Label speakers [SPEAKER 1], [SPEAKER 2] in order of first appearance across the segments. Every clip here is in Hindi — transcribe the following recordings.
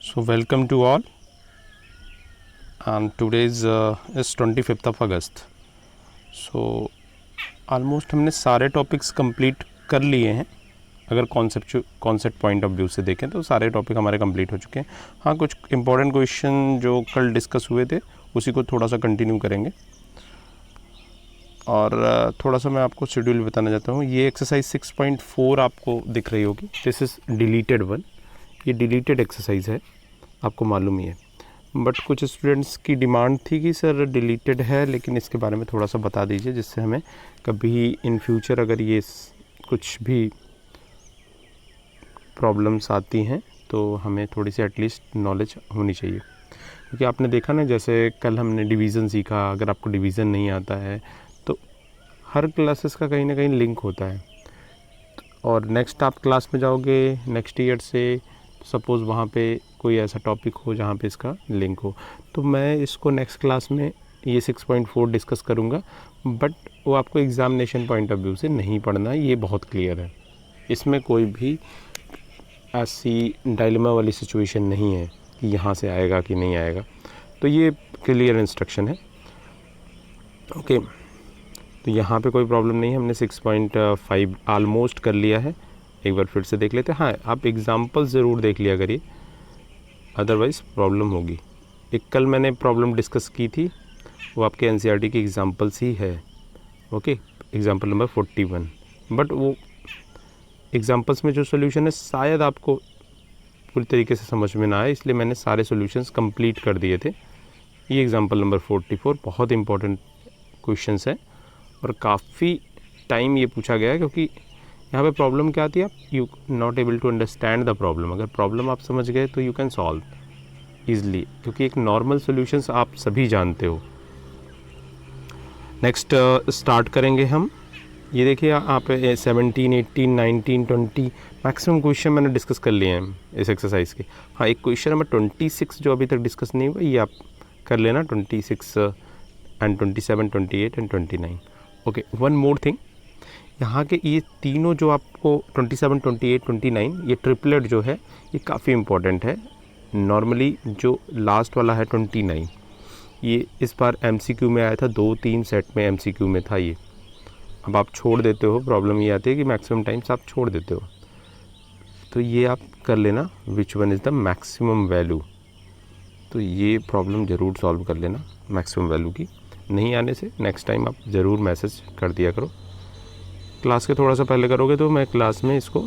[SPEAKER 1] So welcome to all, and today's is 25th of August. So almost हमने सारे टॉपिक्स कंप्लीट कर लिए हैं। अगर कॉन्सेप्ट पॉइंट ऑफ व्यू से देखें तो सारे टॉपिक हमारे कंप्लीट हो चुके हैं। हाँ, कुछ इंपॉर्टेंट क्वेश्चन जो कल डिस्कस हुए थे उसी को थोड़ा सा कंटिन्यू करेंगे। और थोड़ा सा मैं आपको शेड्यूल बताना चाहता हूँ। ये एक्सरसाइज 6.4 आपको दिख रही होगी। This is deleted one. ये डिलीटेड एक्सरसाइज है, आपको मालूम ही है। बट कुछ स्टूडेंट्स की डिमांड थी कि सर डिलीटेड है, लेकिन इसके बारे में थोड़ा सा बता दीजिए, जिससे हमें कभी इन फ्यूचर अगर ये कुछ भी प्रॉब्लम्स आती हैं तो हमें थोड़ी सी एटलीस्ट नॉलेज होनी चाहिए। क्योंकि आपने देखा ना, जैसे कल हमने डिवीज़न सीखा। अगर आपको डिवीज़न नहीं आता है तो हर क्लासेस का कहीं ना कहीं लिंक होता है। और नेक्स्ट आप क्लास में जाओगे नेक्स्ट ईयर से, सपोज़ वहाँ पे कोई ऐसा टॉपिक हो जहाँ पे इसका लिंक हो, तो मैं इसको नेक्स्ट क्लास में ये 6.4 डिस्कस करूँगा। बट वो आपको एग्ज़ामिनेशन पॉइंट ऑफ व्यू से नहीं पढ़ना है, ये बहुत क्लियर है। इसमें कोई भी ऐसी डायलेमा वाली सिचुएशन नहीं है कि यहाँ से आएगा कि नहीं आएगा। तो ये क्लियर इंस्ट्रक्शन है। ओके, तो यहाँ पे कोई प्रॉब्लम नहीं है। हमने 6.5 ऑलमोस्ट कर लिया है। एक बार फिर से देख लेते हैं। हाँ, आप एग्जाम्पल ज़रूर देख लिया करिए, अदरवाइज़ प्रॉब्लम होगी। एक कल मैंने प्रॉब्लम डिस्कस की थी, वो आपके एनसीईआरटी की एग्जाम्पल्स ही है। Okay, example number 41। बट वो एग्जाम्पल्स में जो सोल्यूशन है शायद आपको पूरी तरीके से समझ में ना आए, इसलिए मैंने सारे सोल्यूशंस कंप्लीट कर दिए थे। ये एग्जाम्पल नंबर 44 बहुत इंपॉर्टेंट क्वेश्चंस है और काफ़ी टाइम ये पूछा गया है, क्योंकि यहाँ पे प्रॉब्लम क्या आती है, आप you not able to understand the problem. अगर प्रॉब्लम आप समझ गए तो यू कैन सॉल्व ईज़िली, क्योंकि एक नॉर्मल सोल्यूशंस आप सभी जानते हो। नेक्स्ट स्टार्ट करेंगे हम। ये देखिए आप 17, 18, 19, 20 मैक्सिमम क्वेश्चन मैंने डिस्कस कर लिए हैं इस एक्सरसाइज के। हाँ, एक क्वेश्चन नंबर 26 जो अभी तक डिस्कस नहीं हुआ, ये आप कर लेना। 26 and 27, 28 and 29। Okay, one more thing, यहाँ के ये तीनों जो आपको 27, 28, 29, ये ट्रिपलेट जो है ये काफ़ी इम्पोर्टेंट है। नॉर्मली जो लास्ट वाला है 29, ये इस बार एमसीक्यू में आया था, 2-3 सेट में एमसीक्यू में था ये। अब आप छोड़ देते हो, प्रॉब्लम ये आती है कि मैक्सिमम टाइम्स आप छोड़ देते हो। तो ये आप कर लेना, which one is the maximum value. तो ये प्रॉब्लम ज़रूर सॉल्व कर लेना मैक्सिमम वैल्यू की। नहीं आने से नेक्स्ट टाइम आप ज़रूर मैसेज कर दिया करो। क्लास के थोड़ा सा पहले करोगे तो मैं क्लास में इसको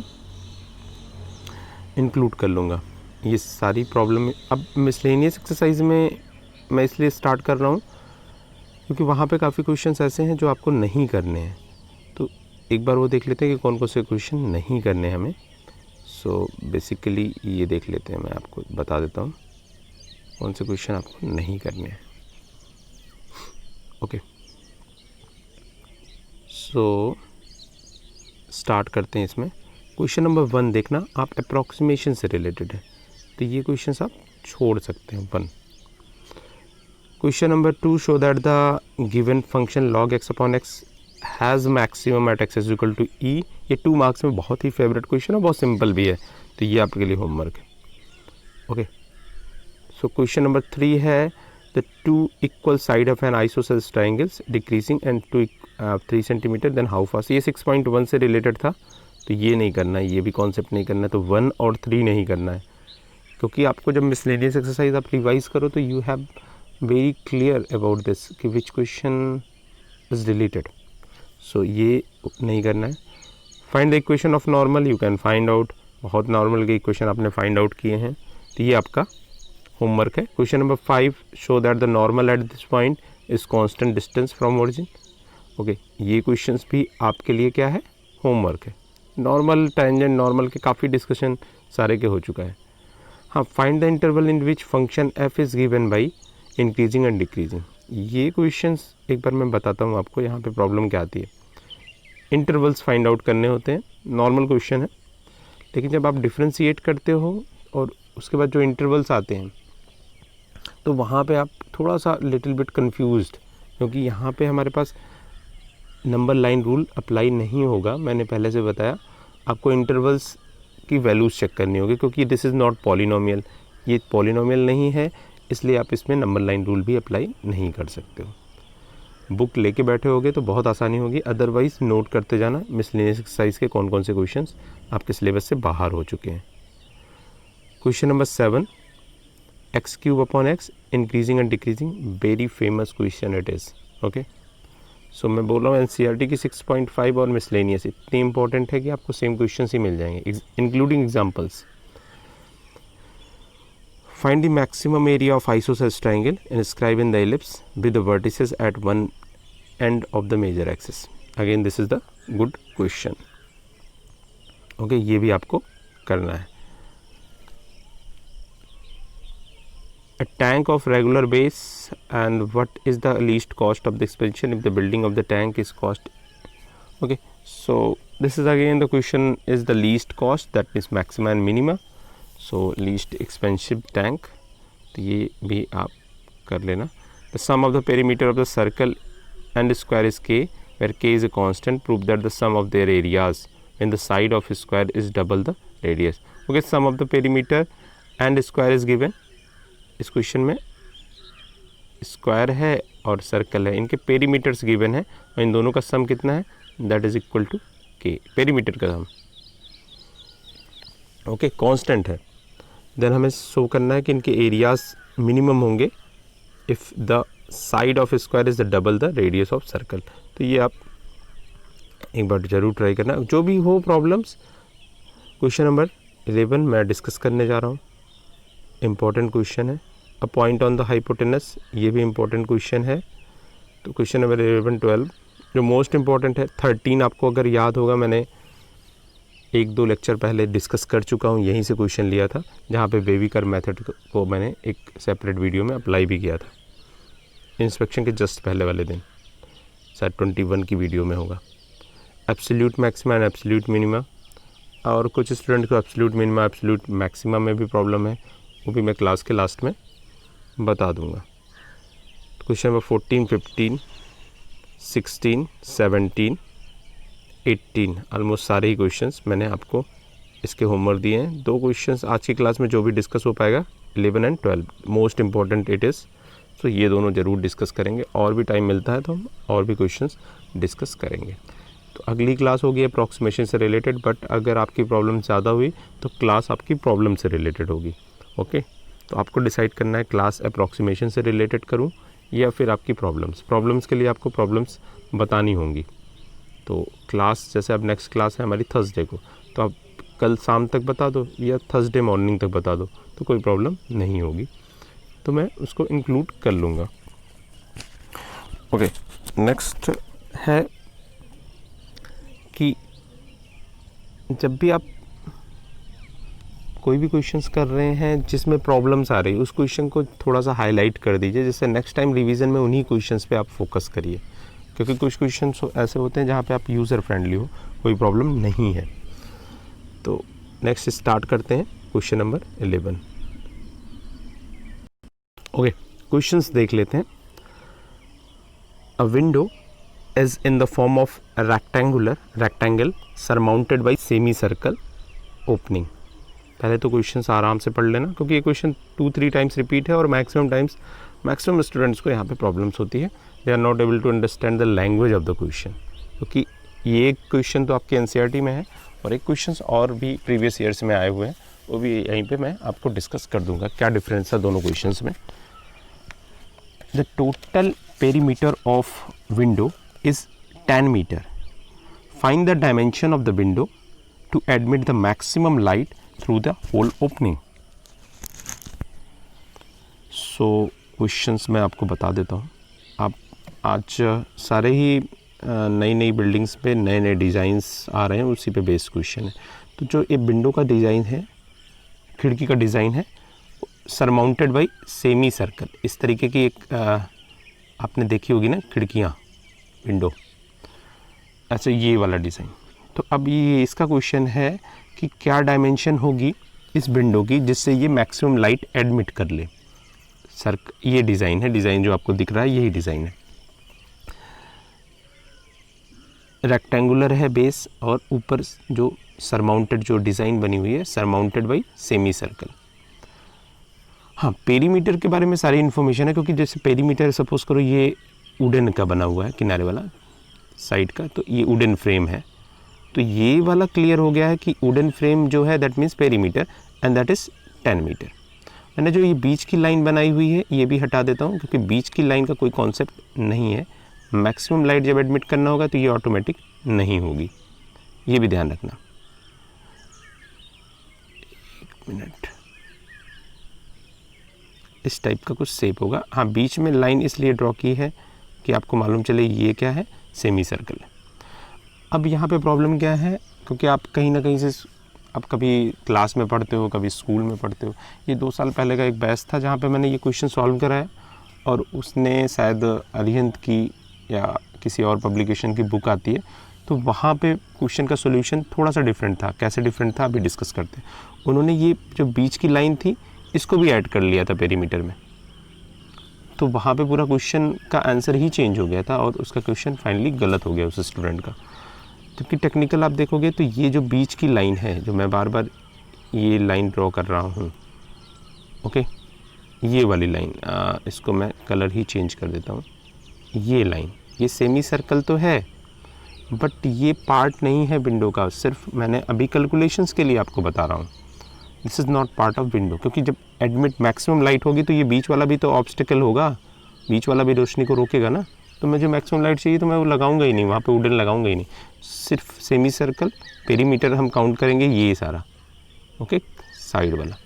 [SPEAKER 1] इंक्लूड कर लूँगा। ये सारी प्रॉब्लम अब मिसलेनियस एक्सरसाइज में मैं इसलिए स्टार्ट कर रहा हूँ क्योंकि वहाँ पे काफ़ी क्वेश्चंस ऐसे हैं जो आपको नहीं करने हैं। तो एक बार वो देख लेते हैं कि कौन कौन से क्वेश्चन नहीं करने हैं हमें। सो बेसिकली ये देख लेते हैं, मैं आपको बता देता हूँ कौन से क्वेश्चन आपको नहीं करने हैं। ओके, सो स्टार्ट करते हैं इसमें। क्वेश्चन नंबर 1 देखना, आप अप्रॉक्सीमेशन से रिलेटेड है, तो ये क्वेश्चंस आप छोड़ सकते हैं। 1 question number 2, show that the given function log x upon x has maximum at x is equal to e। ये 2 मार्क्स में बहुत ही फेवरेट क्वेश्चन है, बहुत सिंपल भी है, तो ये आपके लिए होमवर्क है। ओके, सो क्वेश्चन नंबर 3 है, the 2 equal side of an isosceles triangles decreasing and 3 centimetre, then how fast. ये 6.1 से रिलेटेड था, तो ये नहीं करना है, ये भी कॉन्सेप्ट नहीं करना है। तो 1 और 3 नहीं करना है, क्योंकि आपको जब मिसलेनियस एक्सरसाइज आप रिवाइज करो तो you have very clear about this कि विच क्वेश्चन इज डिलीटेड। सो ये नहीं करना है। Find the equation of normal, you can find out. बहुत नॉर्मल के इक्वेशन आपने फाइंड आउट किए हैं, तो ये आपका होमवर्क है। Question number 5, show that the normal at this point is constant distance from origin. Okay, ये क्वेश्चंस भी आपके लिए क्या है, होमवर्क है। नॉर्मल, टेंजेंट, नॉर्मल के काफ़ी डिस्कशन सारे के हो चुका है। हाँ, find the interval in which function F is given by increasing and decreasing. ये क्वेश्चंस एक बार मैं बताता हूँ आपको यहाँ पे प्रॉब्लम क्या आती है। इंटरवल्स फाइंड आउट करने होते हैं, नॉर्मल क्वेश्चन है, लेकिन जब आप डिफ्रेंशिएट करते हो और उसके बाद जो इंटरवल्स आते हैं तो वहाँ पे आप थोड़ा सा लिटिल बिट कन्फ्यूज्ड, क्योंकि यहाँ पे हमारे पास नंबर लाइन रूल अप्लाई नहीं होगा। मैंने पहले से बताया, आपको इंटरवल्स की वैल्यूज़ चेक करनी होगी, क्योंकि दिस इज़ नॉट पॉलिनोमियल। ये पॉलिनोमियल नहीं है, इसलिए आप इसमें नंबर लाइन रूल भी अप्लाई नहीं कर सकते हो। बुक लेके बैठे होगे तो बहुत आसानी होगी, अदरवाइज़ नोट करते जाना मिसलेनियस एक्सरसाइज के कौन कौन से क्वेश्चंस आपके सिलेबस से बाहर हो चुके हैं। Question number 7, X cube upon X increasing and decreasing, very famous question it is. Okay, so मैं बोल रहा हूँ एनसीईआरटी की 6.5 और मिसलेनियस इतनी इंपॉर्टेंट है कि आपको सेम क्वेश्चन ही मिल जाएंगे including examples. Find the maximum area of isosceles triangle inscribed in the ellipse with the vertices at one end of the major axis. Again this is the good question. Okay, ये भी आपको करना है। A tank of regular base, and what is the least cost of the expansion if the building of the tank is cost? Okay, so this is again the question is the least cost, that is maxima and minima. So least expensive tank, तो ये भी आप कर लेना। The sum of the perimeter of the circle and square is k, where k is a constant. Prove that the sum of their areas when the side of square is double the radius. Okay, sum of the perimeter and square is given. इस क्वेश्चन में स्क्वायर है और सर्कल है, इनके पेरीमीटर्स गिवन है और इन दोनों का सम कितना है, दैट इज इक्वल टू के, पेरीमीटर का सम। ओके, कांस्टेंट है। देन हमें शो करना है कि इनके एरियाज मिनिमम होंगे if the side of square is the double the radius of circle. तो ये आप एक बार ज़रूर ट्राई करना। जो भी हो प्रॉब्लम्स, क्वेश्चन नंबर 11 मैं डिस्कस करने जा रहा हूँ, इम्पॉर्टेंट क्वेश्चन है। A point on the hypotenuse, ये भी इम्पॉर्टेंट क्वेश्चन है। तो क्वेश्चन नंबर 11, 12 जो मोस्ट इम्पॉर्टेंट है। 13 आपको अगर याद होगा, मैंने 1-2 लेक्चर पहले डिस्कस कर चुका हूँ, यहीं से क्वेश्चन लिया था, जहाँ पे बेबीकर मेथड को मैंने एक सेपरेट वीडियो में अप्लाई भी किया था, इंस्पेक्शन के जस्ट पहले वाले दिन, शायद 21 की वीडियो में होगा। Absolute maxima and absolute minima, और कुछ स्टूडेंट को एब्सोल्यूट मिनिमा एब्सोल्यूट मैक्सिमा में भी प्रॉब्लम है, वो भी मैं क्लास के लास्ट में बता दूंगा। क्वेश्चन नंबर 14, 15, 16, 17, 18 ऑलमोस्ट सारे ही क्वेश्चंस मैंने आपको इसके होमवर्क दिए हैं। 2 क्वेश्चंस आज की क्लास में जो भी डिस्कस हो पाएगा, 11 and 12 most important it is. तो ये दोनों ज़रूर डिस्कस करेंगे, और भी टाइम मिलता है तो हम और भी क्वेश्चंस डिस्कस करेंगे। तो अगली क्लास होगी अप्रॉक्सीमेशन से रिलेटेड, बट अगर आपकी प्रॉब्लम ज़्यादा हुई तो क्लास आपकी प्रॉब्लम से रिलेटेड होगी। ओके, तो आपको डिसाइड करना है क्लास अप्रॉक्सीमेशन से रिलेटेड करूं या फिर आपकी प्रॉब्लम्स के लिए आपको प्रॉब्लम्स बतानी होंगी। तो क्लास जैसे अब नेक्स्ट क्लास है हमारी थर्सडे को, तो आप कल शाम तक बता दो या थर्सडे मॉर्निंग तक बता दो, तो कोई प्रॉब्लम नहीं होगी, तो मैं उसको इंक्लूड कर लूँगा। ओके, नेक्स्ट है कि जब भी आप कोई भी क्वेश्चंस कर रहे हैं जिसमें प्रॉब्लम्स आ रही है, उस क्वेश्चन को थोड़ा सा हाईलाइट कर दीजिए, जिससे नेक्स्ट टाइम रिवीजन में उन्हीं क्वेश्चंस पे आप फोकस करिए, क्योंकि कुछ क्वेश्चंस ऐसे होते हैं जहाँ पे आप यूज़र फ्रेंडली हो, कोई प्रॉब्लम नहीं है। तो नेक्स्ट स्टार्ट करते हैं क्वेश्चन नंबर 11। ओके, क्वेश्चंस देख लेते हैं। अ window is in the form of rectangle surmounted by semi circle opening. पहले तो क्वेश्चंस आराम से पढ़ लेना, क्योंकि ये क्वेश्चन 2-3 टाइम्स रिपीट है और मैक्सिमम स्टूडेंट्स को यहाँ पे प्रॉब्लम्स होती है, they are not able to understand the language of the question. क्योंकि ये एक क्वेश्चन तो आपके एनसीईआरटी में है और एक क्वेश्चंस और भी प्रीवियस ईयर्स में आए हुए हैं, वो भी यहीं पे मैं आपको डिस्कस कर दूंगा क्या डिफरेंस है दोनों क्वेश्चंस में। The total perimeter of window is 10 metre. Find the dimension of the window to admit the maximum light through the whole opening. So questions मैं आपको बता देता हूँ। आप आज सारे ही नई नई बिल्डिंग्स पे नए नए डिज़ाइंस आ रहे हैं, उसी पे बेस्ड क्वेश्चन है। तो जो ये विंडो का डिज़ाइन है, खिड़की का डिज़ाइन है, सरमाउंटेड बाई सेमी सर्कल, इस तरीके की एक आपने देखी होगी ना खिड़कियाँ, विंडो, ऐसे ये वाला डिज़ाइन। तो अब ये इसका क्वेश्चन है कि क्या डायमेंशन होगी इस विंडो की जिससे ये मैक्सिमम लाइट एडमिट कर ले। ये डिज़ाइन है, डिज़ाइन जो आपको दिख रहा है यही डिज़ाइन है। रेक्टेंगुलर है बेस, और ऊपर जो सरमाउंटेड जो डिज़ाइन बनी हुई है, सरमाउंटेड बाई सेमी सर्कल। हाँ, पेरीमीटर के बारे में सारी इन्फॉर्मेशन है, क्योंकि जैसे पेरीमीटर सपोज करो ये वुडन का बना हुआ है, किनारे वाला साइड का, तो ये वुडन फ्रेम है, तो ये वाला क्लियर हो गया है कि वुडन फ्रेम जो है that means perimeter and that is 10 metre. मैंने जो ये बीच की लाइन बनाई हुई है ये भी हटा देता हूँ, क्योंकि बीच की लाइन का कोई कॉन्सेप्ट नहीं है। मैक्सिमम लाइट जब एडमिट करना होगा तो ये ऑटोमेटिक नहीं होगी, ये भी ध्यान रखना। एक मिनट, इस टाइप का कुछ शेप होगा। हाँ, बीच में लाइन इसलिए ड्रॉ की है कि आपको मालूम चले ये क्या है, सेमी सर्कल है। अब यहाँ पे प्रॉब्लम क्या है, क्योंकि आप कहीं ना कहीं से आप कभी क्लास में पढ़ते हो, कभी स्कूल में पढ़ते हो। ये 2 साल पहले का एक बैच था जहाँ पे मैंने ये क्वेश्चन सॉल्व कराया, और उसने शायद अरिहंत की या किसी और पब्लिकेशन की बुक आती है, तो वहाँ पे क्वेश्चन का सॉल्यूशन थोड़ा सा डिफरेंट था। कैसे डिफरेंट था अभी डिस्कस करते हैं। उन्होंने ये जो बीच की लाइन थी इसको भी ऐड कर लिया था पेरीमीटर में, तो वहाँ पे पूरा क्वेश्चन का आंसर ही चेंज हो गया था और उसका क्वेश्चन फाइनली गलत हो गया उस स्टूडेंट का। जबकि टेक्निकल आप देखोगे तो ये जो बीच की लाइन है, जो मैं बार बार ये लाइन ड्रॉ कर रहा हूँ, ओके, ये वाली लाइन, इसको मैं कलर ही चेंज कर देता हूँ। ये लाइन, ये सेमी सर्कल तो है बट ये पार्ट नहीं है विंडो का, सिर्फ मैंने अभी कैलकुलेशंस के लिए आपको बता रहा हूँ। This is not part of window, क्योंकि जब एडमिट मैक्सिमम लाइट होगी तो ये बीच वाला भी तो ऑब्स्टिकल होगा, बीच वाला भी रोशनी को रोकेगा ना। तो मुझे मैक्सिमम लाइट चाहिए तो मैं वो लगाऊंगा ही नहीं, वहाँ पे वुडन लगाऊंगा ही नहीं। सिर्फ सेमी सर्कल, पेरीमीटर हम काउंट करेंगे ये सारा, ओके, साइड वाला।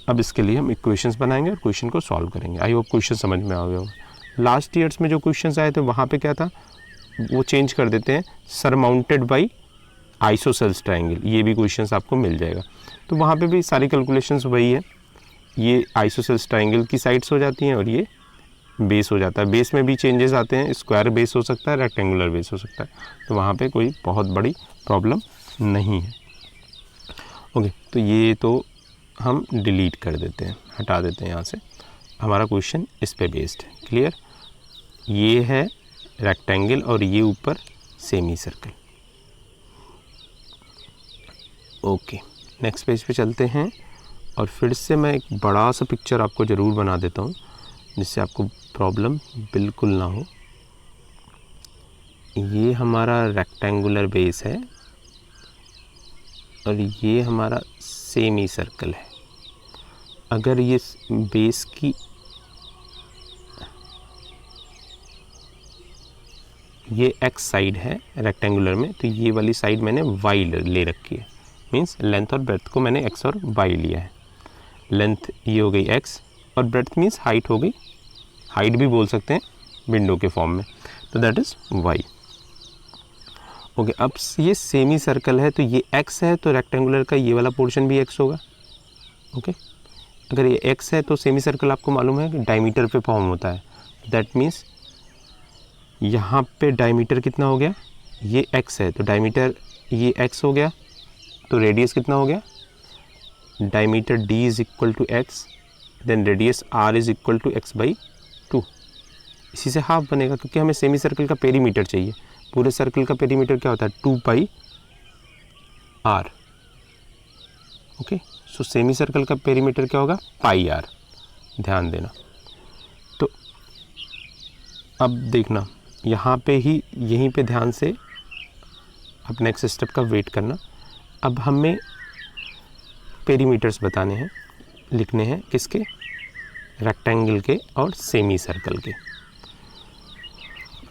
[SPEAKER 1] अब इसके लिए हम इक्वेशंस बनाएंगे और क्वेश्चन को सॉल्व करेंगे। आई होप क्वेश्चन समझ में आ गया होगा। लास्ट ईयर्स में जो क्वेश्चंस आए थे वहाँ पे क्या था, वो चेंज कर देते हैं, सरमाउंटेड बाई आइसोसेल्स ट्रायंगल, ये भी क्वेश्चंस आपको मिल जाएगा। तो वहाँ पे भी सारी कैलकुलेशंस वही है, ये आइसोसेल्स ट्रायंगल की साइड्स हो जाती हैं और ये बेस हो जाता है। बेस में भी चेंजेस आते हैं, स्क्वायर बेस हो सकता है, रेक्टेंगुलर बेस हो सकता है, तो वहाँ पे कोई बहुत बड़ी प्रॉब्लम नहीं है। ओके, तो ये तो हम डिलीट कर देते हैं, हटा देते हैं यहाँ से। हमारा क्वेश्चन इस पे बेस्ड है, क्लियर। ये है रेक्टेंगल और ये ऊपर semi circle. Okay, next page पे चलते हैं और फिर से मैं एक बड़ा सा पिक्चर आपको ज़रूर बना देता हूँ जिससे आपको प्रॉब्लम बिल्कुल ना हो। ये हमारा रेक्टेंगुलर बेस है और ये हमारा सेमी सर्कल है। अगर ये बेस की ये एक्स साइड है रेक्टेंगुलर में, तो ये वाली साइड मैंने वाई ले रखी है, मीन्स लेंथ और ब्रेड्थ को मैंने एक्स और वाई लिया है। लेंथ ये हो गई एक्स और ब्रेड्थ मीन्स हाइट हो गई, हाइट भी बोल सकते हैं विंडो के फॉर्म में, तो दैट इज़ वाई। ओके, अब ये सेमी सर्कल है तो ये एक्स है, तो रेक्टेंगुलर का ये वाला पोर्शन भी एक्स होगा। ओके, अगर ये एक्स है तो सेमी सर्कल आपको मालूम है कि डायमीटर पे फॉर्म होता है, दैट मीन्स यहाँ पे डायमीटर कितना हो गया, ये एक्स है तो डायमीटर ये एक्स हो गया, तो रेडियस कितना हो गया, diameter d is equal to x, then radius r is equal to x by 2। इसी से हाफ बनेगा, क्योंकि हमें सेमी सर्कल का पेरीमीटर चाहिए। पूरे सर्कल का पेरीमीटर क्या होता है, 2 pi R. Okay, so semi circle का पेरीमीटर क्या होगा, पाई आर, ध्यान देना। तो अब देखना यहाँ पे ही, यहीं पे ध्यान से अब नेक्स्ट स्टेप का वेट करना। अब हमें पेरीमीटर्स बताने हैं, लिखने हैं, किसके, रेक्टेंगल के और सेमी सर्कल के।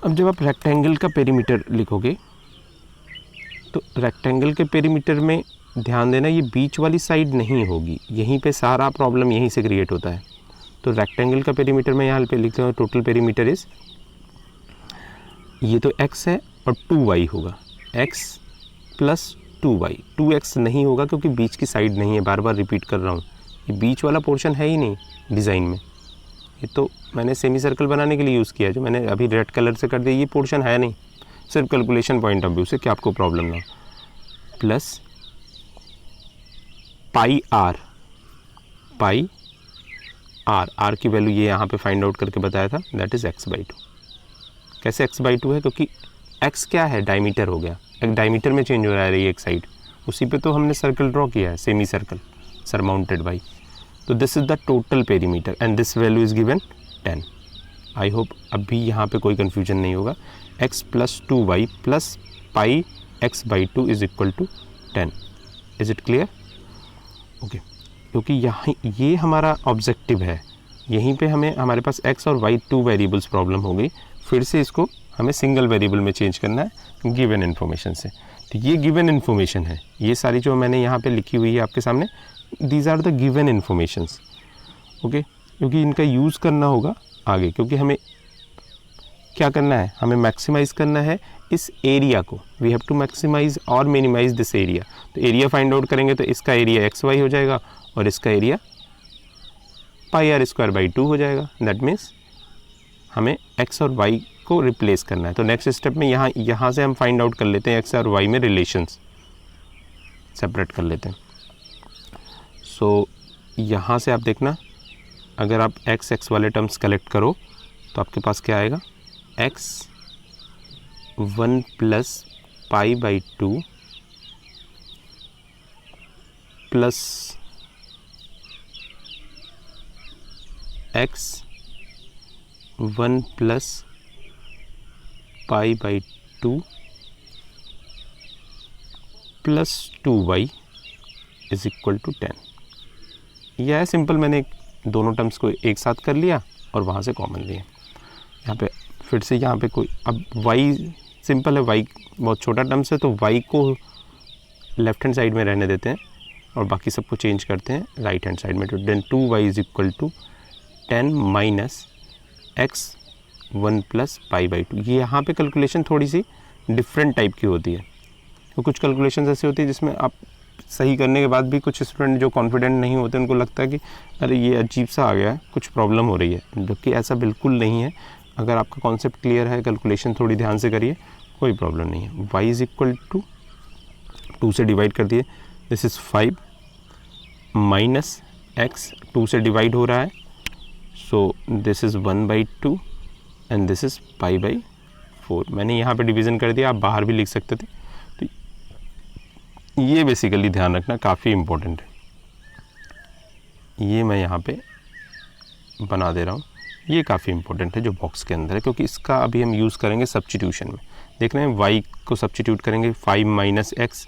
[SPEAKER 1] अब जब आप रेक्टेंगल का पेरीमीटर लिखोगे तो रेक्टेंगल के पेरीमीटर में ध्यान देना ये बीच वाली साइड नहीं होगी, यहीं पे सारा प्रॉब्लम यहीं से क्रिएट होता है। तो रेक्टेंगल का पेरीमीटर में यहाँ पे लिखते हैं टोटल पेरीमीटर इज, ये तो x है और 2y होगा, x प्लस 2y। 2x नहीं होगा क्योंकि बीच की साइड नहीं है, बार बार रिपीट कर रहा हूँ, ये बीच वाला पोर्शन है ही नहीं डिज़ाइन में। ये तो मैंने सेमी सर्कल बनाने के लिए यूज़ किया है, जो मैंने अभी रेड कलर से कर दिया, ये पोर्शन है नहीं, सिर्फ कैलकुलेशन पॉइंट ऑफ व्यू से कि आपको प्रॉब्लम ना। Plus pi r, pi r, r की वैल्यू ये यहाँ पे फाइंड आउट करके बताया था, दैट इज़ x/2। कैसे x/2 है, क्योंकि x क्या है, डायमीटर हो गया, एक डायमीटर में चेंज हो रहा है ये एक साइड, उसी पे तो हमने सर्कल ड्रॉ किया है, सेमी सर्कल सरमाउंटेड बाई। तो this is the total perimeter and this value is given 10। I hope अभी यहाँ पे कोई कन्फ्यूजन नहीं होगा। x plus 2y plus pi x by 2 is equal to 10। Is it clear? Okay, क्योंकि यहाँ ये हमारा ऑब्जेक्टिव है, यहीं पे हमें हमारे पास x और y 2 वेरिएबल्स प्रॉब्लम हो गई, फिर से इसको हमें सिंगल वेरिएबल में चेंज करना है गिवन इन्फॉर्मेशन से। तो ये गिवन इन्फॉर्मेशन है, ये सारी जो मैंने यहाँ पे लिखी हुई है आपके सामने, these are the given informations. Okay, क्योंकि इनका यूज़ करना होगा आगे, क्योंकि हमें क्या करना है, हमें मैक्सिमाइज़ करना है इस एरिया को। वी हैव टू मैक्सिमाइज और मिनिमाइज दिस एरिया। तो एरिया फाइंड आउट करेंगे तो इसका एरिया एक्स वाई हो जाएगा और इसका area pi r square by 2 हो जाएगा। दैट मीन्स हमें एक्स और वाई को रिप्लेस करना है। तो नेक्स्ट स्टेप में यहाँ से हम फाइंड आउट कर लेते हैं एक्स और वाई में रिलेशंस, सेपरेट कर लेते हैं। सो यहाँ से आप देखना, अगर आप एक्स वाले टर्म्स कलेक्ट करो तो आपके पास क्या आएगा, x 1 plus pi by 2 plus x 1 plus pi by 2 plus 2y is equal to 10। यह है सिंपल, मैंने दोनों टर्म्स को एक साथ कर लिया और वहाँ से कॉमन लिया। यहाँ पे फिर से यहाँ पे कोई, अब y सिंपल है, y बहुत छोटा टर्म्स है तो y को लेफ्ट हैंड साइड में रहने देते हैं और बाकी सबको चेंज करते हैं राइट हैंड साइड में। तो then 2y is equal to 10 minus x 1 plus pi by 2। ये यहाँ पे कैलकुलेशन थोड़ी सी डिफरेंट टाइप की होती है, तो कुछ कैलकुलेशन ऐसी होती है जिसमें आप सही करने के बाद भी कुछ स्टूडेंट जो कॉन्फिडेंट नहीं होते उनको लगता है कि अरे ये अजीब सा आ गया है, कुछ प्रॉब्लम हो रही है, जबकि ऐसा बिल्कुल नहीं है। अगर आपका कॉन्सेप्ट क्लियर है, कैलकुलेशन थोड़ी ध्यान से करिए, कोई प्रॉब्लम नहीं है। y इज इक्वल टू 2 से डिवाइड कर दिए, दिस इज़ 5 माइनस x 2 से डिवाइड हो रहा है, so this is 1/2 and this is pi by 4। मैंने यहाँ पे डिवीज़न कर दिया, आप बाहर भी लिख सकते थे। तो ये बेसिकली ध्यान रखना काफ़ी इम्पोर्टेंट है, ये मैं यहाँ पे बना दे रहा हूँ, ये काफ़ी इंपॉर्टेंट है जो बॉक्स के अंदर है, क्योंकि इसका अभी हम यूज़ करेंगे सब्स्टिट्यूशन में। देख रहे हैं y को सब्स्टिट्यूट करेंगे, 5 minus x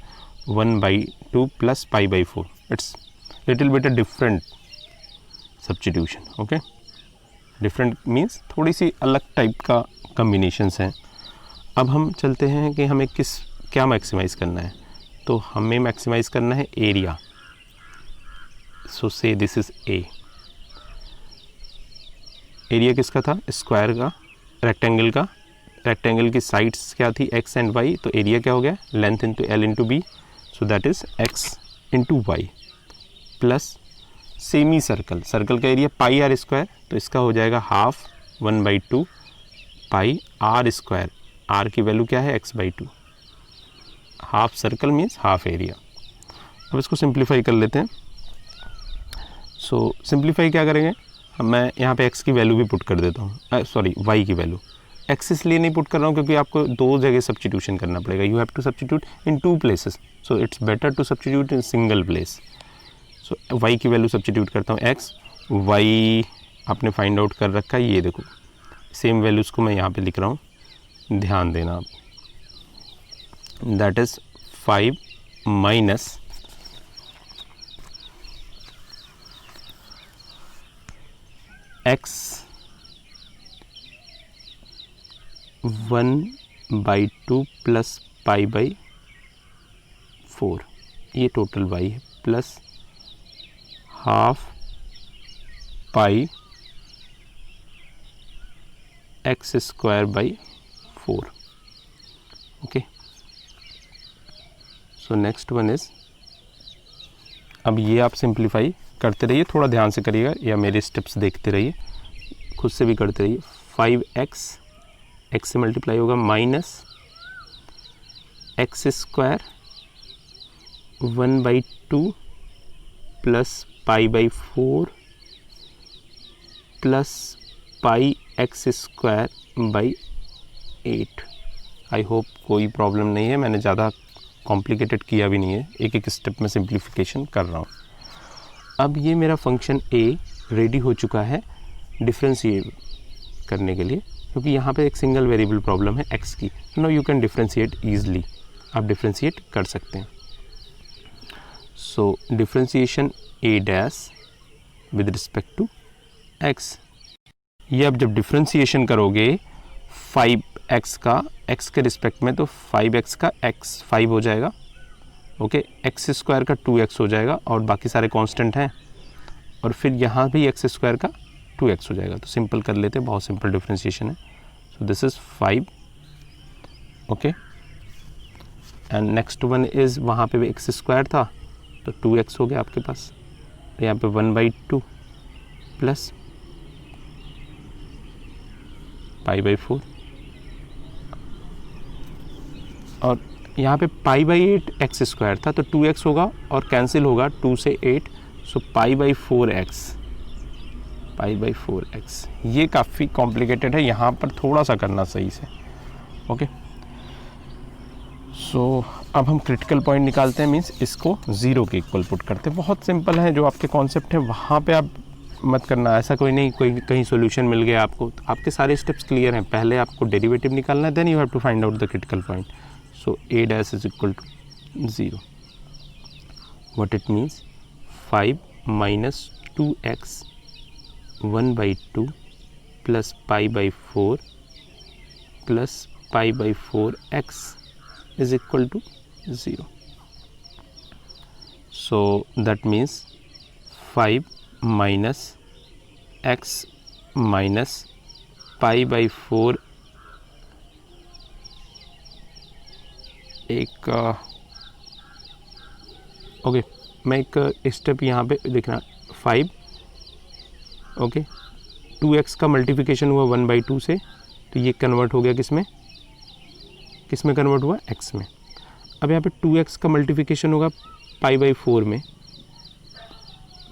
[SPEAKER 1] 1/2 plus pi by 4। It's little bit a different substitution. Okay, different means थोड़ी सी अलग टाइप का कम्बिनेशंस हैं। अब हम चलते हैं कि हमें क्या मैक्सिमाइज़ करना है। तो हमें मैक्सिमाइज़ करना है एरिया। सो से दिस इज़ ए। एरिया किसका था, स्क्वायर का, रेक्टेंगल का। रेक्टेंगल की साइड्स क्या थी, एक्स एंड वाई, तो एरिया क्या हो गया, length into l into b, so that is x into y plus semi circle, circle का एरिया पाई आर स्क्वायर, तो इसका हो जाएगा half 1/2 pi r square. R की वैल्यू क्या है, x/2। Half circle means half area. अब इसको सिंप्लीफाई कर लेते हैं। सो सिंप्लीफाई क्या करेंगे, मैं यहाँ पे x की वैल्यू भी पुट कर देता हूँ, सॉरी y की वैल्यू। x इसलिए नहीं पुट कर रहा हूँ क्योंकि आपको दो जगह सब्स्टिट्यूशन करना पड़ेगा, you have to substitute in 2 places, so it's better to substitute in single place. So y की वैल्यू सब्स्टिट्यूट करता हूँ, x, y आपने फाइंड आउट कर रखा है, ये देखो सेम वैल्यूज़ को मैं यहाँ पे लिख रहा हूँ, ध्यान देना आप। That is 5 minus x 1/2 plus pi by 4, ये टोटल y है, plus half pi x square by 4। Okay, so next one is, अब ये आप सिंप्लीफाई करते रहिए, थोड़ा ध्यान से करिएगा या मेरे स्टेप्स देखते रहिए, खुद से भी करते रहिए। 5x, x से मल्टीप्लाई होगा, minus x square 1/2 plus pi by 4 plus pi x square by 8। I hope कोई प्रॉब्लम नहीं है, मैंने ज़्यादा कॉम्प्लिकेटेड किया भी नहीं है, एक एक स्टेप में सिंप्लीफिकेशन कर रहा हूँ। अब ये मेरा फंक्शन ए रेडी हो चुका है डिफ्रेंशिएट करने के लिए, क्योंकि यहाँ पे एक सिंगल वेरिएबल प्रॉब्लम है x की। No you can differentiate easily, आप डिफ्रेंशिएट कर सकते हैं। So differentiation a dash with respect to x, ये अब जब डिफ्रेंशिएशन करोगे 5x का x के रिस्पेक्ट में, तो 5x का x 5 हो जाएगा, ओके, एक्स स्क्वायर का 2x हो जाएगा और बाकी सारे कांस्टेंट हैं, और फिर यहाँ भी एक्स स्क्वायर का 2x हो जाएगा। तो सिंपल कर लेते हैं, बहुत सिंपल डिफ्रेंशिएशन है। So this is 5, okay, and next one is, वहाँ पे भी एक्स स्क्वायर था तो 2x हो गया आपके पास, यहाँ पे 1/2 प्लस π/4, और यहाँ पे π/8 एक्स स्क्वायर था तो 2x होगा और कैंसिल होगा 2 से 8, सो π/4x। ये काफ़ी कॉम्प्लिकेटेड है, यहाँ पर थोड़ा सा करना सही से, ओके। सो अब हम क्रिटिकल पॉइंट निकालते हैं, मीन्स इसको 0 के इक्वल पुट करते हैं। बहुत सिंपल है, जो आपके कॉन्सेप्ट है वहाँ पे आप मत करना, ऐसा कोई नहीं कोई कहीं सॉल्यूशन मिल गया आपको, तो आपके सारे स्टेप्स क्लियर हैं। पहले आपको डेरिवेटिव निकालना है, then you have to find out the critical point. So a dash is equal to 0, what it means 5 minus 2x 1/2 plus π/4 plus π/4x is equal to 0. So that means 5 minus x minus π/4 एक ओके, मैं एक स्टेप यहाँ पे देखना, 5, ओके, 2x का मल्टीप्लिकेशन हुआ 1/2 से, तो ये कन्वर्ट हो गया किस में कन्वर्ट हुआ, x में। अब यहाँ पे 2x का मल्टीप्लिकेशन होगा π/4 में,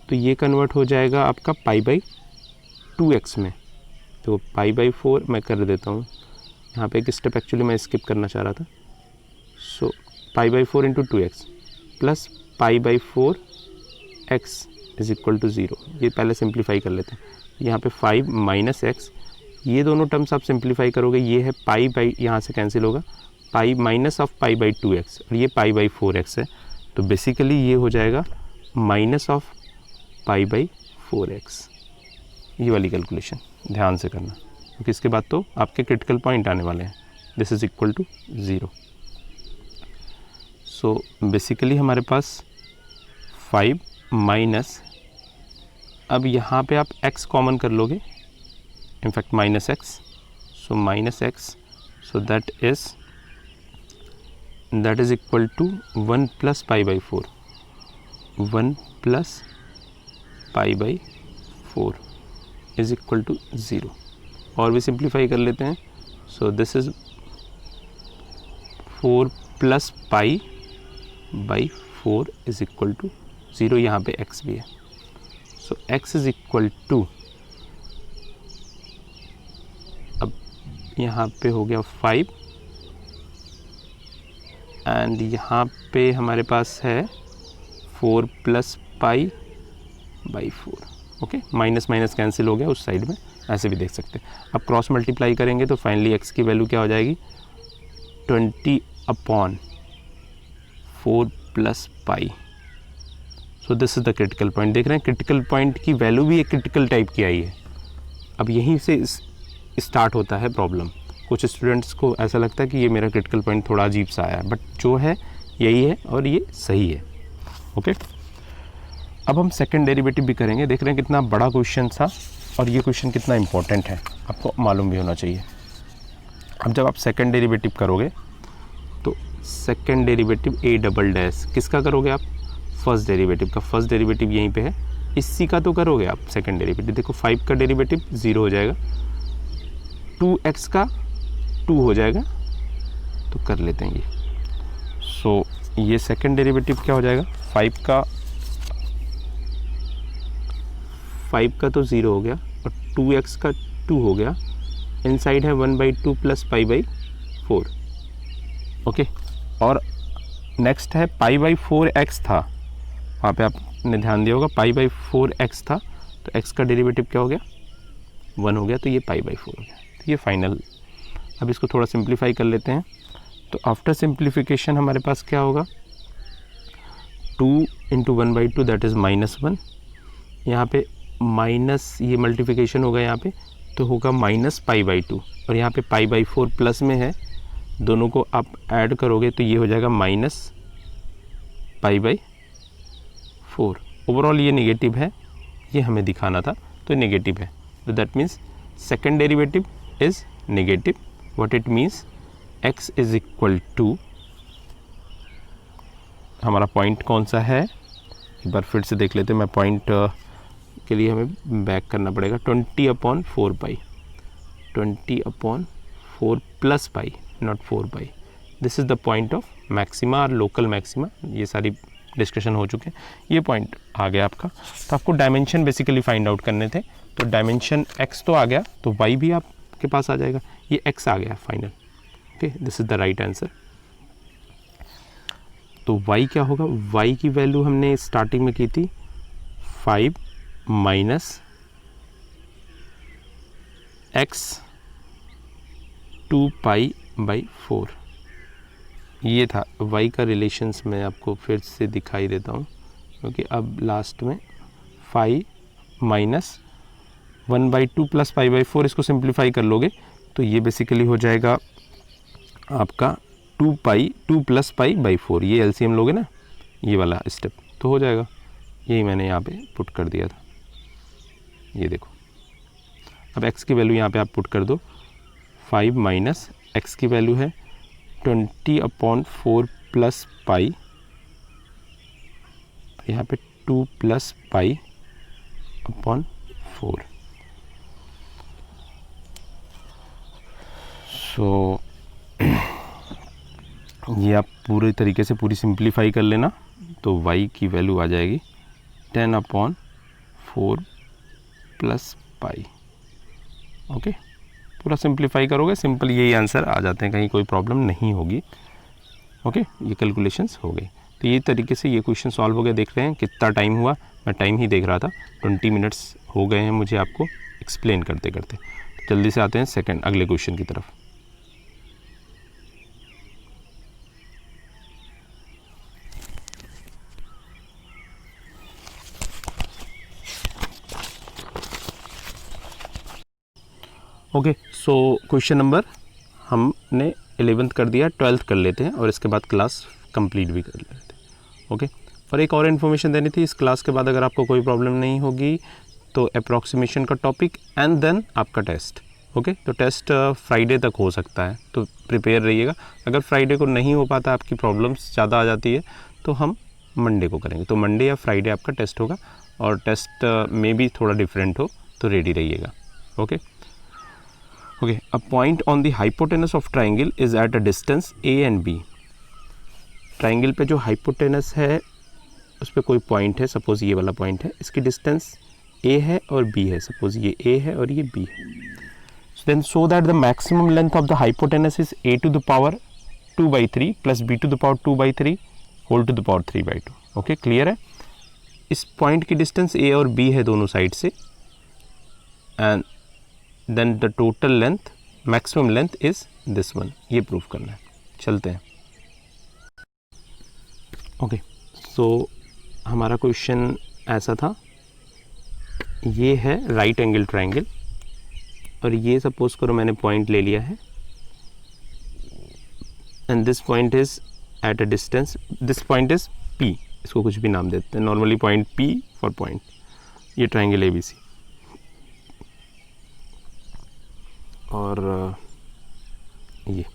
[SPEAKER 1] तो ये कन्वर्ट हो जाएगा आपका π/2x में। तो π/4 मैं कर देता हूँ, यहाँ पे एक स्टेप एक्चुअली मैं स्किप करना चाह रहा था। So π/4 into 2x plus π/4x is equal to 0। ये पहले सिंप्लीफाई कर लेते हैं। यहाँ पे 5 माइनस x, ये दोनों टर्म्स आप सिंप्लीफाई करोगे, ये है पाई यहाँ से कैंसिल होगा, पाई माइनस ऑफ π/2x, और ये π/4x है, तो बेसिकली ये हो जाएगा माइनस ऑफ π/4x। ये वाली कैलकुलेशन ध्यान से करना, क्योंकि इसके बाद तो आपके क्रिटिकल पॉइंट आने वाले हैं। This is equal to 0। So basically हमारे पास 5 माइनस, अब यहाँ पे आप x कॉमन कर लोगे, in fact minus x, so minus x, so that is equal to 1 plus π/4, 1 plus π/4 is equal to 0। और भी सिंप्लीफाई कर लेते हैं। So this is 4 plus π/4 is equal to 0, यहाँ पे x भी है। So x is equal to, अब यहाँ पे हो गया 5, एंड यहाँ पे हमारे पास है 4 plus π/4। Okay, minus minus cancel हो गया उस साइड में, ऐसे भी देख सकते हैं। अब क्रॉस मल्टीप्लाई करेंगे तो फाइनली x की वैल्यू क्या हो जाएगी, 20/4 plus π। So this is the critical point. देख रहे हैं क्रिटिकल पॉइंट की वैल्यू भी एक क्रिटिकल टाइप की आई है। अब यहीं से स्टार्ट होता है प्रॉब्लम। कुछ स्टूडेंट्स को ऐसा लगता है कि ये मेरा क्रिटिकल पॉइंट थोड़ा अजीब सा आया है, बट जो है यही है और ये सही है। ओके, अब हम सेकंड डेरिवेटिव भी करेंगे। देख रहे हैं कितना बड़ा क्वेश्चन था और ये क्वेश्चन कितना इंपॉर्टेंट है, आपको मालूम भी होना चाहिए। अब जब आप सेकंड डेरिवेटिव करोगे तो second derivative a double dash किसका करोगे आप, फर्स्ट डेरिवेटिव का। फर्स्ट डेरिवेटिव यहीं पे है, इसी का तो करोगे आप सेकंड डेरिवेटिव। देखो 5 का डेरिवेटिव 0 हो जाएगा, 2x का 2 हो जाएगा, तो कर लेते हैं ये। सो ये सेकंड डेरिवेटिव क्या हो जाएगा, 5 का तो 0 हो गया और 2x का 2 हो गया, इनसाइड है 1/2 प्लस π/4। ओके, और नेक्स्ट है π/4x था, वहाँ पे आप ने ध्यान दिया होगा पाई/4 x था, तो x का डेरिवेटिव क्या हो गया 1 हो गया, तो ये पाई/4 हो गया। तो ये फाइनल। अब इसको थोड़ा सिंप्लीफाई कर लेते हैं। तो आफ्टर सिंप्लीफिकेशन हमारे पास क्या होगा 2 × 1/2 दैट इज़ -1। यहाँ पे माइनस ये मल्टीप्लिकेशन होगा यहाँ पे, तो होगा -पाई/2 और यहाँ पे पाई/4 प्लस में है, दोनों को आप ऐड करोगे तो ये हो जाएगा -पाई/4। ओवरऑल ये नेगेटिव है, ये हमें दिखाना था, तो नेगेटिव है। तो that means second derivative is negative. What it means x is equal to, हमारा पॉइंट कौन सा है एक बार फिर से देख लेते हैं। मैं पॉइंट के लिए हमें बैक करना पड़ेगा। 20/4 पाई, 20/4 plus pi, not 4 pi. This is the point of maxima और लोकल मैक्सिमा। ये सारी डिस्कशन हो चुके हैं। ये पॉइंट आ गया आपका। तो आपको डायमेंशन बेसिकली फाइंड आउट करने थे। तो डायमेंशन x तो आ गया, तो y भी आपके पास आ जाएगा। ये x आ गया final. Okay, this is the right answer. तो y क्या होगा, y की वैल्यू हमने स्टार्टिंग में की थी 5 - x 2π/4। ये था y का रिलेशंस। मैं आपको फिर से दिखाई देता हूँ, क्योंकि अब लास्ट में 5 - 1/2 + π/4 इसको सिंप्लीफाई कर लोगे तो ये बेसिकली हो जाएगा आपका 2 + π/4। ये एलसीएम लोगे ना, ये वाला स्टेप, तो हो जाएगा। यही मैंने यहाँ पे पुट कर दिया था। ये देखो, अब x की वैल्यू यहाँ पे आप पुट कर दो। 5 - x की वैल्यू है 20/4 + पाई, यहाँ पे 2 + π/4। सो ये आप पूरे तरीके से पूरी सिंप्लीफाई कर लेना, तो y की वैल्यू आ जाएगी 10/4 + पाई। ओके, पूरा सिंप्लीफाई करोगे, सिंपल यही आंसर आ जाते हैं, कहीं कोई प्रॉब्लम नहीं होगी। ओके, ये कैलकुलेशंस हो गई। तो ये तरीके से ये क्वेश्चन सॉल्व हो गया। देख रहे हैं कितना टाइम हुआ, मैं टाइम ही देख रहा था। 20 मिनट्स हो गए हैं मुझे आपको एक्सप्लेन करते करते। तो जल्दी से आते हैं सेकंड अगले क्वेश्चन की तरफ। ओके, सो क्वेश्चन नंबर हमने 11th कर दिया, 12th कर लेते हैं और इसके बाद क्लास कंप्लीट भी कर लेते हैं। ओके, और एक और इन्फॉर्मेशन देनी थी। इस क्लास के बाद अगर आपको कोई प्रॉब्लम नहीं होगी तो अप्रॉक्सीमेशन का टॉपिक एंड देन आपका टेस्ट। ओके, तो टेस्ट फ्राइडे तक हो सकता है, तो प्रिपेयर रहिएगा। अगर फ्राइडे को नहीं हो पाता, आपकी प्रॉब्लम्स ज़्यादा आ जाती है, तो हम मंडे को करेंगे। तो मंडे या फ्राइडे आपका टेस्ट होगा, और टेस्ट में भी थोड़ा डिफरेंट हो तो रेडी रहिएगा। Okay, okay, a point on the hypotenuse of triangle is at a distance a and b। Triangle पे जो हाइपोटेनस है उस पर कोई पॉइंट है, सपोज ये वाला पॉइंट है, इसकी डिस्टेंस a है और b है। सपोज ये a है और ये b है। Then so that the maximum length of the hypotenuse is a⁴ 2/3 + b⁴ 2/3 whole to the power 3/2। ओके, क्लियर है। इस पॉइंट की डिस्टेंस a और b है दोनों साइड से, and then the total length, maximum length is this one. ये प्रूफ करना है। चलते हैं। ओके, सो हमारा क्वेश्चन ऐसा था, ये है राइट एंगल ट्राइंगल, और ये सपोज करो मैंने पॉइंट ले लिया है, and this point is at a distance, this point is P। इसको कुछ भी नाम देते हैं, normally point P for point. ये ट्राइंगल ABC, और ये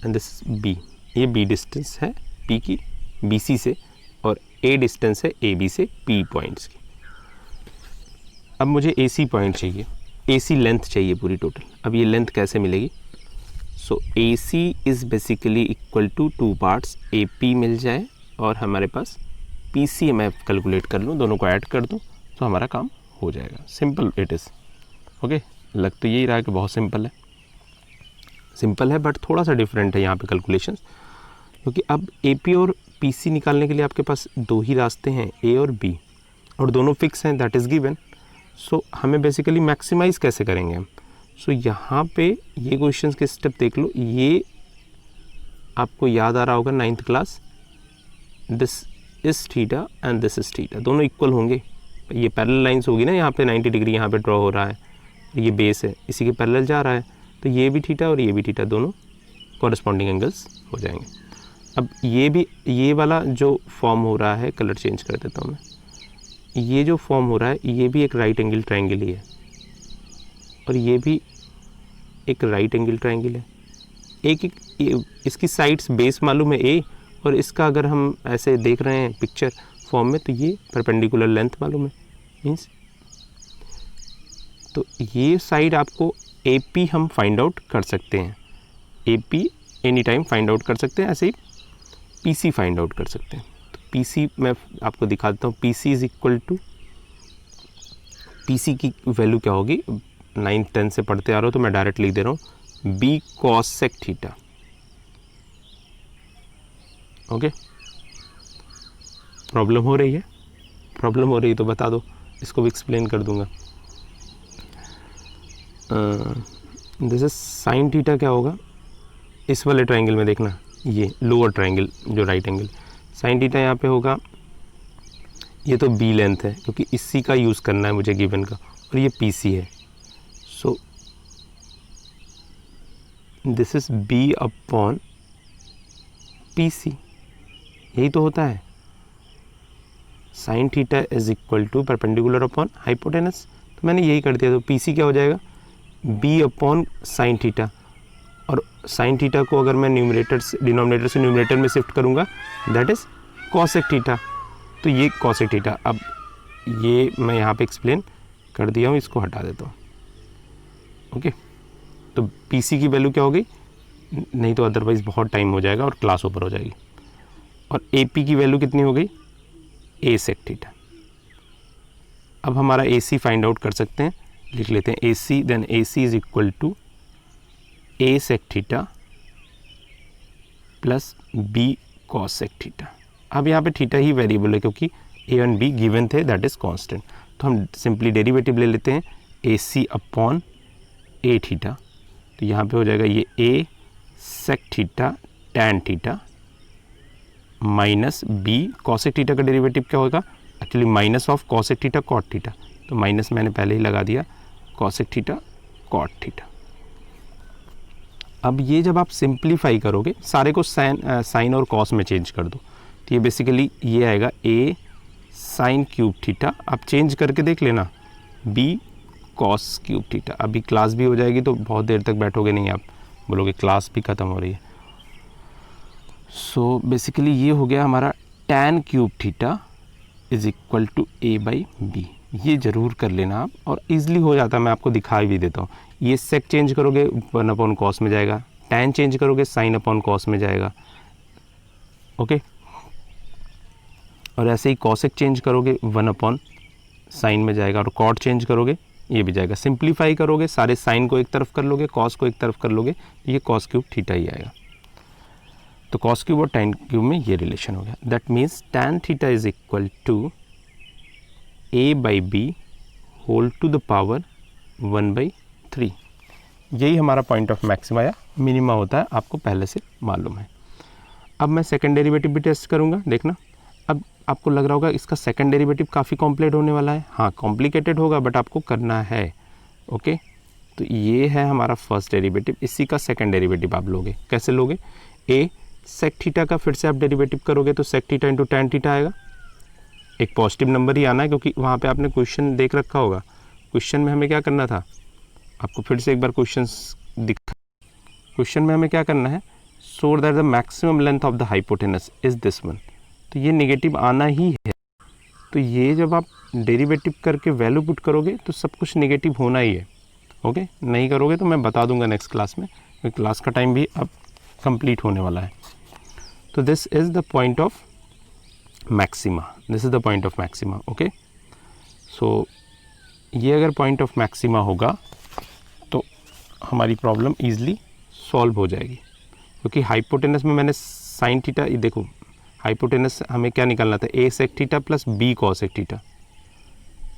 [SPEAKER 1] एंड दिस B। ये B डिस्टेंस है P की BC से, और A डिस्टेंस है AB से P पॉइंट्स की। अब मुझे AC पॉइंट चाहिए, AC लेंथ चाहिए पूरी टोटल। अब ये लेंथ कैसे मिलेगी? सो AC is basically equal to 2 parts AP मिल जाए और हमारे पास PC मैं कैलकुलेट कर लूँ, दोनों को ऐड कर दूँ, तो हमारा काम हो जाएगा। Simple it is. ओके, लग तो यही रहा है कि बहुत सिंपल है। सिंपल है बट थोड़ा सा डिफरेंट है यहाँ पे कैलकुलेशंस, क्योंकि अब AP और PC निकालने के लिए आपके पास दो ही रास्ते हैं, A और B। और दोनों फिक्स हैं, दैट इज़ गिवन। सो हमें बेसिकली मैक्सिमाइज़ कैसे करेंगे हम? सो यहाँ पे ये क्वेश्चन के स्टेप देख लो, ये आपको याद आ रहा होगा 9th class, this is theta and this is theta, दोनों इक्वल होंगे। ये पैरेलल लाइंस होगी ना, यहाँ पे 90 डिग्री यहाँ पे ड्रॉ हो रहा है, ये बेस है, इसी के पैरेलल जा रहा है, तो ये भी थीटा और ये भी थीटा, दोनों कॉरस्पॉन्डिंग एंगल्स हो जाएंगे। अब ये भी, ये वाला जो फॉर्म हो रहा है, कलर चेंज कर देता हूँ मैं, ये जो फॉर्म हो रहा है ये भी एक राइट एंगल ट्रायंगल ही है, और ये भी एक राइट एंगल ट्रायंगल है। इसकी साइड्स बेस मालूम है ए, और इसका अगर हम ऐसे देख रहे हैं पिक्चर फॉर्म में तो ये परपेंडिकुलर लेंथ मालूम है, मीन्स तो ये साइड आपको ए पी हम फाइंड आउट कर सकते हैं, A P any time find out कर सकते हैं, ऐसे ही पी सी फाइंड आउट कर सकते हैं। तो पी सी मैं आपको दिखा देता हूँ, P C is equal to, P C की वैल्यू क्या होगी, 9th 10th से पढ़ते आ रहे हो तो मैं डायरेक्ट लिख दे रहा हूँ, बी कॉस सेक थीटा। ओके, प्रॉब्लम हो रही है? प्रॉब्लम हो रही है तो बता दो, इसको भी एक्सप्लेन कर दूंगा। दिस इज साइन थीटा क्या होगा इस वाले ट्रायंगल में, देखना ये लोअर ट्रायंगल जो राइट एंगल, साइन थीटा यहाँ पे होगा, ये तो बी लेंथ है क्योंकि इसी का यूज़ करना है मुझे गिवन का, और ये पी सी है, so this is b upon P C, यही तो होता है। Sine theta is equal to perpendicular upon hypotenuse, तो मैंने यही कर दिया, तो पी सी क्या हो जाएगा, बी अपॉन साइन थीटा, और साइन थीटा को अगर मैं न्यूमरेटर से डिनोमिनेटर से न्यूमरेटर में शिफ्ट करूँगा दैट इज़ कॉसेक थीटा, तो ये कॉसेक थीटा। अब ये मैं यहाँ पे एक्सप्लेन कर दिया हूँ, इसको हटा देता हूँ। ओके, तो पी सी की वैल्यू क्या हो गई, नहीं तो अदरवाइज़ बहुत टाइम हो जाएगा और क्लास ओवर हो जाएगी, और ए पी की वैल्यू कितनी हो गई, ए सेक थीटा। अब हमारा ए सी फाइंड आउट कर सकते हैं, लिख लेते हैं A C, then A C is equal to A sec theta plus B cos sec theta. अब यहाँ पे थीटा ही वेरिएबल है क्योंकि ए एंड बी गिवन थे, दैट इज कांस्टेंट, तो हम सिंपली डेरिवेटिव ले लेते हैं, A C upon A theta, तो यहाँ पे हो जाएगा ये A sec theta tan theta minus B cosec theta का डेरिवेटिव क्या होगा, actually minus of cosec theta cot theta, तो माइनस मैंने पहले ही लगा दिया, कॉसेक थीटा कॉट थीटा। अब ये जब आप सिंप्लीफाई करोगे, सारे को साइन और कॉस में चेंज कर दो, तो ये बेसिकली ये आएगा ए साइन क्यूब थीटा, आप चेंज करके देख लेना, बी कॉस क्यूब थीटा। अभी क्लास भी हो जाएगी तो बहुत देर तक बैठोगे नहीं, आप बोलोगे क्लास भी ख़त्म हो रही है। सो बेसिकली ये हो गया हमारा tan cube theta is equal to a by b, ये ज़रूर कर लेना आप, और ईजिली हो जाता है, मैं आपको दिखाई भी देता हूँ। ये सेक चेंज करोगे 1 अपॉन कॉस में जाएगा, टैन चेंज करोगे साइन अपॉन कॉस में जाएगा, ओके, और ऐसे ही कॉसेक चेंज करोगे 1 अपॉन साइन में जाएगा, और कॉट चेंज करोगे ये भी जाएगा। सिंप्लीफाई करोगे, सारे साइन को एक तरफ कर लोगे, कॉस को एक तरफ कर लोगे, ये कॉस क्यूब थीटा ही आएगा। तो कॉस क्यूब और टैन क्यूब में ये रिलेशन हो गया, that means tan theta is equal to a by b whole to the power 1/3। यही हमारा पॉइंट ऑफ मैक्सिमा या मिनिमा होता है, आपको पहले से मालूम है। अब मैं सेकंड डेरिवेटिव भी टेस्ट करूँगा, देखना। अब आपको लग रहा होगा इसका सेकंड डेरिवेटिव काफ़ी कॉम्प्लेट होने वाला है, हाँ कॉम्प्लिकेटेड होगा बट आपको करना है, ओके। तो ये है हमारा फर्स्ट डेरिवेटिव, इसी का सेकंड डेरिवेटिव आप लोगे, कैसे लोगे, ए सेक थीटा का फिर से आप डेरिवेटिव करोगे तो sec theta into tan theta आएगा, एक पॉजिटिव नंबर ही आना है क्योंकि वहाँ पे आपने क्वेश्चन देख रखा होगा, क्वेश्चन में हमें क्या करना था, आपको फिर से एक बार क्वेश्चन में हमें क्या करना है, सो that the maximum length of the hypotenuse is this one, तो ये नेगेटिव आना ही है। तो ये जब आप डेरिवेटिव करके वैल्यू पुट करोगे तो सब कुछ नेगेटिव होना ही है, ओके। नहीं करोगे तो मैं बता दूंगा नेक्स्ट क्लास में, क्लास का टाइम भी अब कंप्लीट होने वाला है। तो this is the point of maxima, this is the point of maxima, okay. So ये अगर पॉइंट ऑफ मैक्सिमा होगा तो हमारी प्रॉब्लम ईजिली सॉल्व हो जाएगी, क्योंकि हाइपोटेनस में मैंने साइन थीटा, ये देखो हाइपोटेनस हमें क्या निकालना था, A sec theta plus B cosec theta,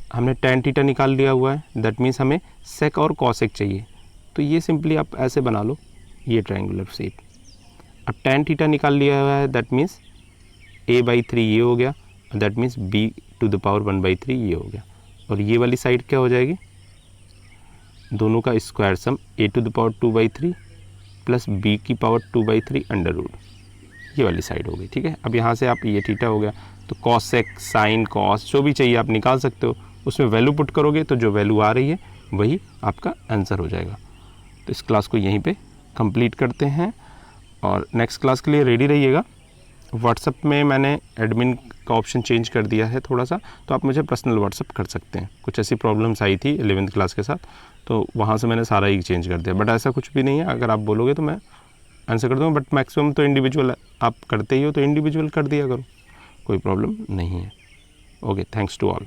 [SPEAKER 1] हमने tan थीटा निकाल लिया हुआ है, दैट मीन्स हमें सेक और कॉसेक चाहिए। तो ये सिंपली आप ऐसे बना लो, ये ट्रायंगुलर शेप। अब tan थीटा निकाल लिया हुआ है, दैट मीन्स a/3 ये हो गया, दैट मीन्स b⁻1/3 ये हो गया। और ये वाली साइड क्या हो जाएगी, दोनों का square sum a⁻2/3 plus b⁻2/3 under root, ये वाली साइड हो गई। ठीक है, अब यहाँ से आप ये थीटा हो गया, तो कॉसेक साइन कॉस जो भी चाहिए आप निकाल सकते हो, उसमें वैल्यू पुट करोगे तो जो वैल्यू आ रही है वही आपका आंसर हो जाएगा। तो इस क्लास को यहीं पे कंप्लीट करते हैं और नेक्स्ट क्लास के लिए रेडी रहिएगा। व्हाट्सअप में मैंने एडमिन का ऑप्शन चेंज कर दिया है थोड़ा सा, तो आप मुझे पर्सनल व्हाट्सअप कर सकते हैं। कुछ ऐसी प्रॉब्लम्स आई थी 11th क्लास के साथ, तो वहाँ से मैंने सारा ही चेंज कर दिया, बट ऐसा कुछ भी नहीं है। अगर आप बोलोगे तो मैं आंसर कर दूँगा, बट मैक्सिमम तो इंडिविजुअल आप करते ही हो, तो इंडिविजुअल कर दिया करो, कोई प्रॉब्लम नहीं है। Okay, thanks to all.